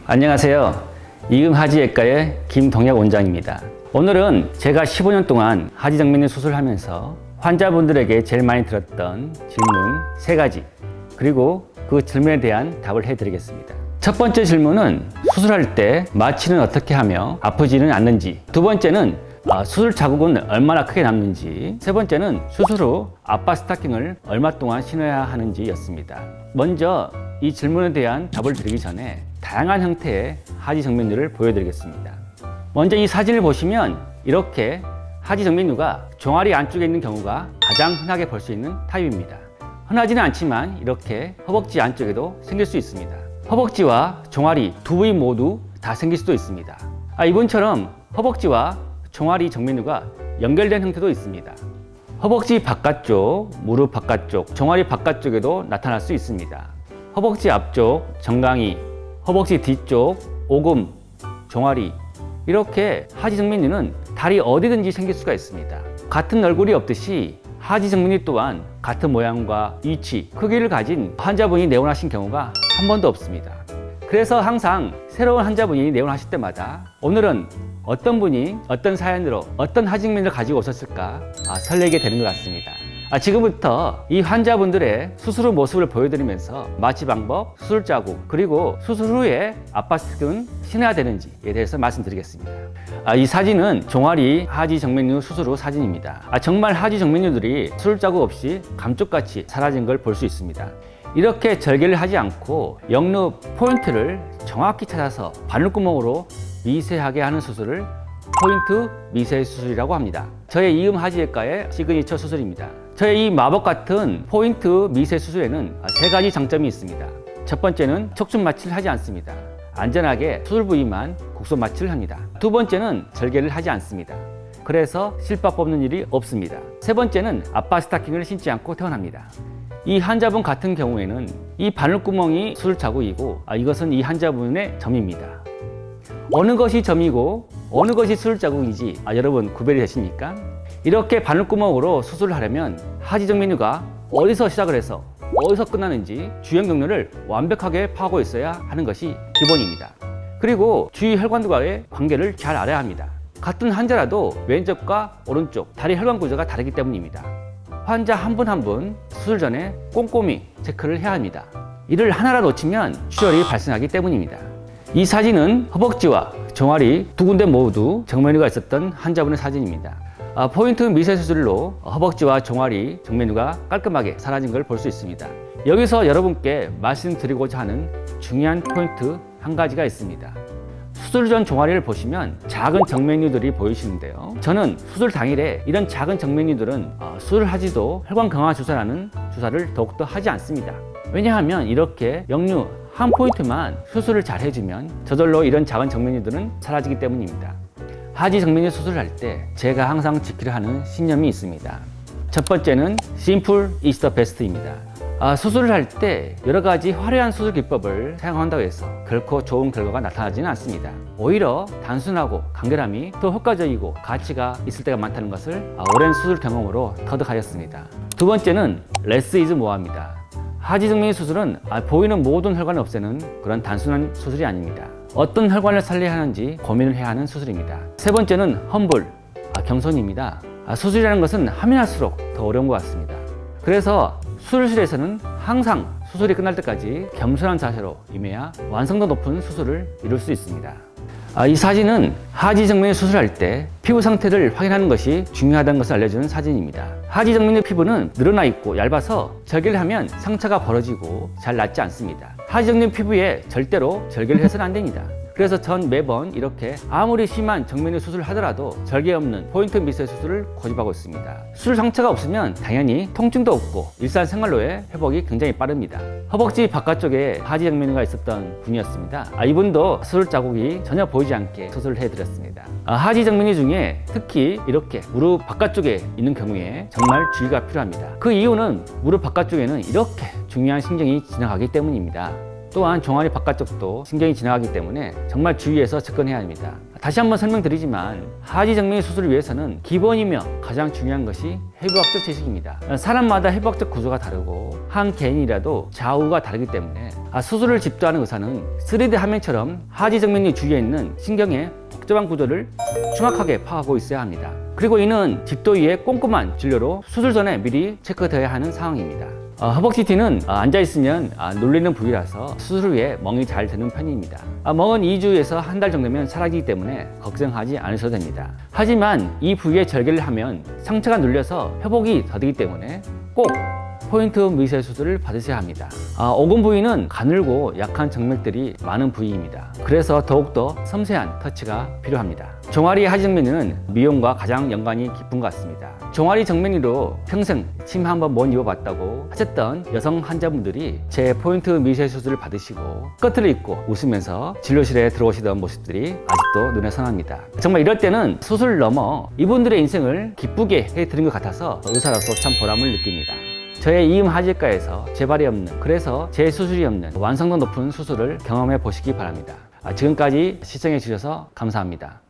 안녕하세요. 이응하지외과의 김동혁 원장입니다. 오늘은 제가 15년 동안 하지정맥류 수술하면서 환자분들에게 제일 많이 들었던 질문 3가지, 그리고 그 질문에 대한 답을 해드리겠습니다. 첫 번째 질문은 수술할 때 마취는 어떻게 하며 아프지는 않는지, 두 번째는 수술 자국은 얼마나 크게 남는지, 세 번째는 수술 후 아빠 스타킹을 얼마 동안 신어야 하는지 였습니다. 먼저 이 질문에 대한 답을 드리기 전에 다양한 형태의 하지정맥류를 보여드리겠습니다. 먼저 이 사진을 보시면 이렇게 하지정맥류가 종아리 안쪽에 있는 경우가 가장 흔하게 볼 수 있는 타입입니다. 흔하지는 않지만 이렇게 허벅지 안쪽에도 생길 수 있습니다. 허벅지와 종아리 두 부위 모두 다 생길 수도 있습니다. 이번처럼 허벅지와 종아리 정맥류가 연결된 형태도 있습니다. 허벅지 바깥쪽, 무릎 바깥쪽, 종아리 바깥쪽에도 나타날 수 있습니다. 허벅지 앞쪽, 정강이, 허벅지 뒤쪽, 오금, 종아리, 이렇게 하지정맥류는 다리 어디든지 생길 수가 있습니다. 같은 얼굴이 없듯이 하지정맥류 또한 같은 모양과 위치, 크기를 가진 환자분이 내원하신 경우가 한 번도 없습니다. 그래서 항상 새로운 환자분이 내원하실 때마다 오늘은 어떤 분이 어떤 사연으로 어떤 하지정맥류를 가지고 오셨을까 설레게 되는 것 같습니다. 지금부터 이 환자분들의 수술 후 모습을 보여드리면서 마취 방법, 수술 자국, 그리고 수술 후에 아빠 스틱은 신어야 되는지에 대해서 말씀드리겠습니다. 이 사진은 종아리 하지정맥류 수술 후 사진입니다. 정말 하지정맥류들이 수술 자국 없이 감쪽같이 사라진 걸 볼 수 있습니다. 이렇게 절개를 하지 않고 역류 포인트를 정확히 찾아서 바늘구멍으로 미세하게 하는 수술을 포인트 미세 수술이라고 합니다. 저의 이음하지외과의 시그니처 수술입니다. 저의 이 마법 같은 포인트 미세 수술에는 3가지 장점이 있습니다. 첫 번째는 척추 마취를 하지 않습니다. 안전하게 수술 부위만 곡소 마취를 합니다. 두 번째는 절개를 하지 않습니다. 그래서 실밥 뽑는 일이 없습니다. 세 번째는 아빠 스타킹을 신지 않고 퇴원합니다. 이 환자분 같은 경우에는 이 바늘구멍이 수술 자국이고 이것은 이 환자분의 점입니다. 어느 것이 점이고 어느 것이 수술 자국인지 여러분 구별이 되십니까? 이렇게 바늘구멍으로 수술을 하려면 하지정맥류가 어디서 시작을 해서 어디서 끝나는지 주행 경로를 완벽하게 파악하고 있어야 하는 것이 기본입니다. 그리고 주위 혈관들과의 관계를 잘 알아야 합니다. 같은 환자라도 왼쪽과 오른쪽 다리 혈관 구조가 다르기 때문입니다. 환자 한 분 한 분 수술 전에 꼼꼼히 체크를 해야 합니다. 이를 하나라 놓치면 출혈이 발생하기 때문입니다. 이 사진은 허벅지와 종아리 두 군데 모두 정맥류가 있었던 환자분의 사진입니다. 포인트 미세 수술로 허벅지와 종아리 정맥류가 깔끔하게 사라진 걸 볼 수 있습니다. 여기서 여러분께 말씀드리고자 하는 중요한 포인트 한 가지가 있습니다. 수술 전 종아리를 보시면 작은 정맥류들이 보이시는데요. 저는 수술 당일에 이런 작은 정맥류들은 수술하지도 혈관 강화 주사라는 주사를 더욱더 하지 않습니다. 왜냐하면 이렇게 역류 한 포인트만 수술을 잘 해주면 저절로 이런 작은 정맥류들은 사라지기 때문입니다. 하지정맥류 수술을 할 때 제가 항상 지키려 하는 신념이 있습니다. 첫 번째는 Simple is the best입니다. 수술을 할 때 여러 가지 화려한 수술 기법을 사용한다고 해서 결코 좋은 결과가 나타나지는 않습니다. 오히려 단순하고 간결함이 더 효과적이고 가치가 있을 때가 많다는 것을 오랜 수술 경험으로 터득하였습니다. 두 번째는 Less is more입니다. 하지정맥류 수술은 보이는 모든 혈관을 없애는 그런 단순한 수술이 아닙니다. 어떤 혈관을 살려야 하는지 고민을 해야 하는 수술입니다. 세 번째는 humble, 겸손입니다. 수술이라는 것은 하면 할수록 더 어려운 것 같습니다. 그래서 수술실에서는 항상 수술이 끝날 때까지 겸손한 자세로 임해야 완성도 높은 수술을 이룰 수 있습니다. 이 사진은 하지정맥류 수술할 때 피부 상태를 확인하는 것이 중요하다는 것을 알려주는 사진입니다. 하지정맥류 피부는 늘어나 있고 얇아서 절개를 하면 상처가 벌어지고 잘 낫지 않습니다. 하지정맥류 피부에 절대로 절개를 해서는 안 됩니다. 그래서 전 매번 이렇게 아무리 심한 정맥류 수술을 하더라도 절개 없는 포인트 미세 수술을 고집하고 있습니다. 수술 상처가 없으면 당연히 통증도 없고 일상생활로의 회복이 굉장히 빠릅니다. 허벅지 바깥쪽에 하지정맥류가 있었던 분이었습니다. 이분도 수술 자국이 전혀 보이지 않게 수술을 해드렸습니다. 하지정맥류 중에 특히 이렇게 무릎 바깥쪽에 있는 경우에 정말 주의가 필요합니다. 그 이유는 무릎 바깥쪽에는 이렇게 중요한 신경이 지나가기 때문입니다. 또한 종아리 바깥쪽도 신경이 지나가기 때문에 정말 주의해서 접근해야 합니다. 다시 한번 설명드리지만 하지 정맥 수술을 위해서는 기본이며 가장 중요한 것이 해부학적 지식입니다. 사람마다 해부학적 구조가 다르고 한 개인이라도 좌우가 다르기 때문에 수술을 집도하는 의사는 3D 화면처럼 하지 정맥류 주위에 있는 신경의 복잡한 구조를 정확하게 파악하고 있어야 합니다. 그리고 이는 집도 이후에 꼼꼼한 진료로 수술 전에 미리 체크되어야 하는 상황입니다. 허벅지 뒤는 앉아있으면 눌리는 부위라서 수술 후에 멍이 잘 드는 편입니다. 멍은 2주에서 한 달 정도면 사라지기 때문에 걱정하지 않으셔도 됩니다. 하지만 이 부위에 절개를 하면 상처가 눌려서 회복이 더디기 때문에 꼭 포인트 미세 수술을 받으셔야 합니다. 오금 부위는 가늘고 약한 정맥들이 많은 부위입니다. 그래서 더욱더 섬세한 터치가 필요합니다. 종아리 하지 정맥류는 미용과 가장 연관이 깊은 것 같습니다. 종아리 정맥류로 평생 침 한 번 못 입어봤다고 하셨던 여성 환자분들이 제 포인트 미세 수술을 받으시고 스커트를 입고 웃으면서 진료실에 들어오시던 모습들이 아직도 눈에 선합니다. 정말 이럴 때는 수술을 넘어 이분들의 인생을 기쁘게 해드린 것 같아서 의사로서 참 보람을 느낍니다. 저의 이음 하지과에서 재발이 없는, 그래서 재수술이 없는 완성도 높은 수술을 경험해 보시기 바랍니다. 지금까지 시청해 주셔서 감사합니다.